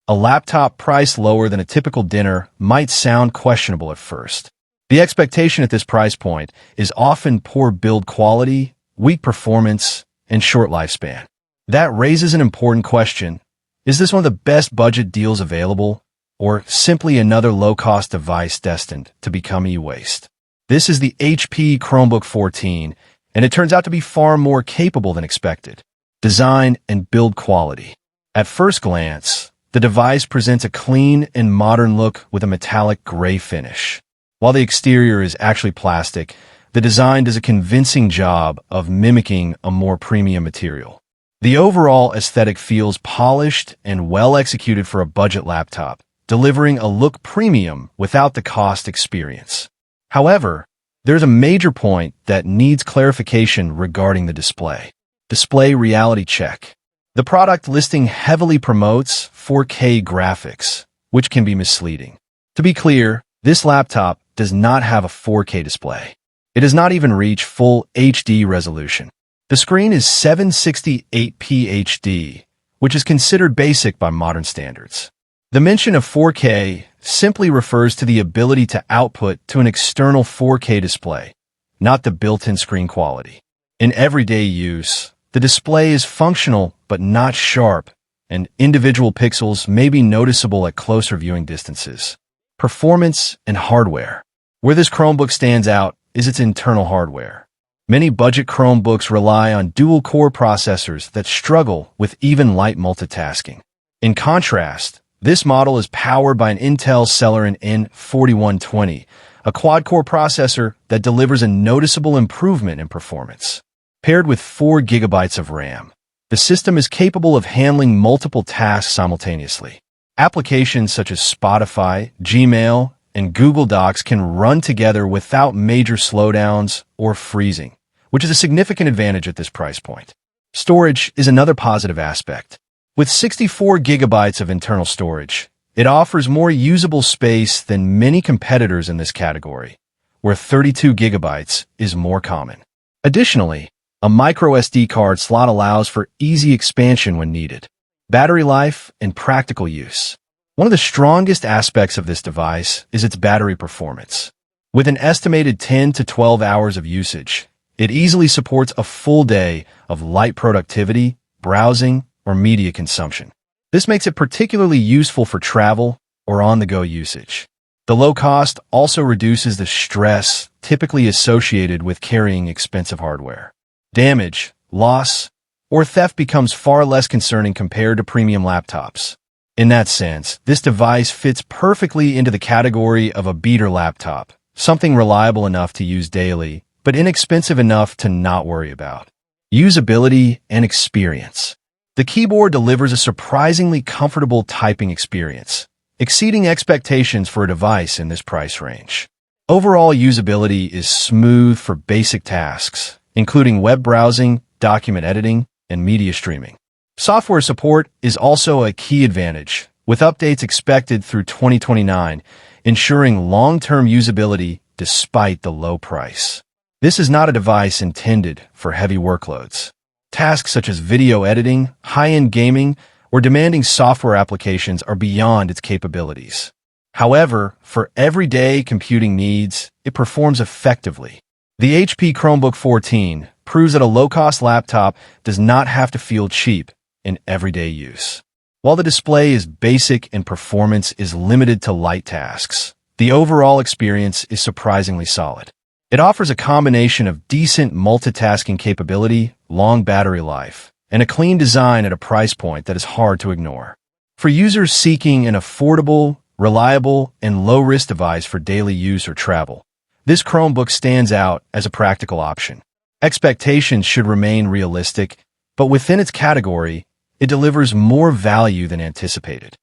A laptop priced lower than a typical dinner might sound questionable at first. The expectation at this price point is often poor build quality, weak performance, and short lifespan. That raises an important question. Is this one of the best budget deals available, or simply another low-cost device destined to become e-waste? This is the HP Chromebook 14, and it turns out to be far more capable than expected. Design and build quality. At first glance, the device presents a clean and modern look with a metallic gray finish. While the exterior is actually plastic, the design does a convincing job of mimicking a more premium material. The overall aesthetic feels polished and well executed for a budget laptop, delivering a look premium without the cost experience. However, there's a major point that needs clarification regarding the display. Display reality check. The product listing heavily promotes 4K graphics, which can be misleading. To be clear, this laptop does not have a 4K display. It does not even reach full HD resolution. The screen is 768p HD, which is considered basic by modern standards. The mention of 4K simply refers to the ability to output to an external 4K display, not the built-in screen quality. In everyday use, the display is functional but not sharp, and individual pixels may be noticeable at closer viewing distances. Performance and hardware. Where this Chromebook stands out is its internal hardware. Many budget Chromebooks rely on dual-core processors that struggle with even light multitasking. In contrast, this model is powered by an Intel Celeron N4120, a quad-core processor that delivers a noticeable improvement in performance. Paired with 4 GB of RAM, the system is capable of handling multiple tasks simultaneously. Applications such as Spotify, Gmail, and Google Docs can run together without major slowdowns or freezing, which is a significant advantage at this price point. Storage is another positive aspect. With 64 GB of internal storage, it offers more usable space than many competitors in this category, where 32 GB is more common. Additionally, a microSD card slot allows for easy expansion when needed. Battery life and practical use. One of the strongest aspects of this device is its battery performance. With an estimated 10 to 12 hours of usage, it easily supports a full day of light productivity, browsing, or media consumption. This makes it particularly useful for travel or on-the-go usage. The low cost also reduces the stress typically associated with carrying expensive hardware. Damage, loss, or theft becomes far less concerning compared to premium laptops. In that sense, this device fits perfectly into the category of a beater laptop, something reliable enough to use daily, but inexpensive enough to not worry about. Usability and experience. The keyboard delivers a surprisingly comfortable typing experience, exceeding expectations for a device in this price range. Overall usability is smooth for basic tasks, including web browsing, document editing, and media streaming. Software support is also a key advantage, with updates expected through 2029, ensuring long-term usability despite the low price. This is not a device intended for heavy workloads. Tasks such as video editing, high-end gaming, or demanding software applications are beyond its capabilities. However, for everyday computing needs, it performs effectively. The HP Chromebook 14 proves that a low-cost laptop does not have to feel cheap in everyday use. While the display is basic and performance is limited to light tasks, the overall experience is surprisingly solid. It offers a combination of decent multitasking capability, long battery life, and a clean design at a price point that is hard to ignore. For users seeking an affordable, reliable, and low-risk device for daily use or travel, this Chromebook stands out as a practical option. Expectations should remain realistic, but within its category, it delivers more value than anticipated.